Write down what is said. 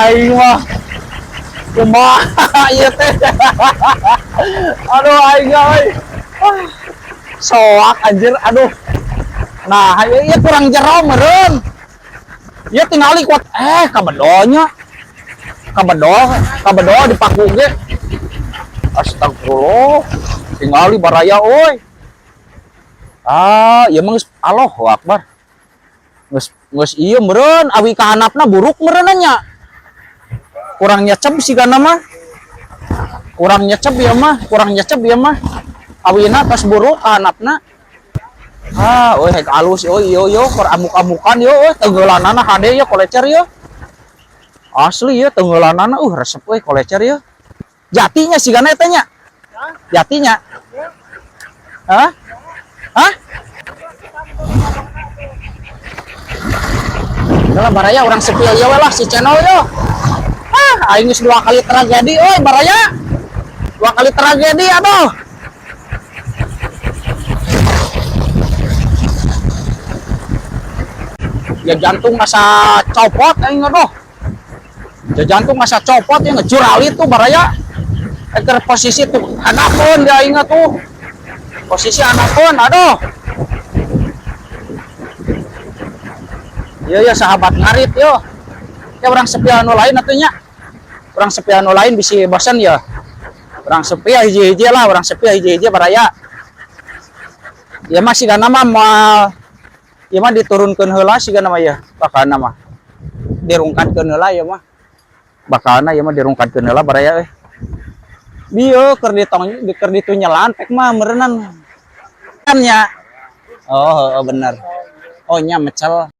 aing mah kumaha ieu teh. Aduh aing euy. Soak anjir, aduh. Nah, ieu kurang jero meureun. Ieu tingali kuat kabedonya. Kabedo dipaku ge. Astagfirullah. Tingali baraya euy. Ieu mah geus Allahu Akbar. Geus ieu meureun awi ka handapna buruk meureun nya. Kurang nyecep sigana mah. Kurang nyecep ieu mah. Awina tos buruk ka handapna. Euy hek alus euy yo keur amuk-amukan yo euy tengeulanana hade yo kolecer yo. Asli ya tenggelanana resep we kolecer ya. Jatinya sigana eta nya. Jatinya. Hah? Dalam baraya orang sepil ya lah si channel yo. Aing geus 2 kali tragedi euy baraya. 2 kali tragedi aduh. Ya jantung asa copot aing aduh. Jantung masa copot ya ngejuralit tuh baraya. Eker posisi tuh handapun dia ingat tuh. Posisi handapun aduh. Ya sahabat ngarit yo. Ya orang sepi anu lain atunya. Orang sepi anu lain bisi bosan ya. Orang sepi hiji-hiji lah, orang sepi hiji-hiji baraya. Ya masih kana mah ya mah diturunkeun heula sigana mah ya. Bakana mah dirungkatkeun heula ya mah. Bakana ya mah dirungkatkeun heula baraya euy. Bieu keur ditunyelan pek mah meureunnan. Kan nya. Oh bener. Oh nya mecel.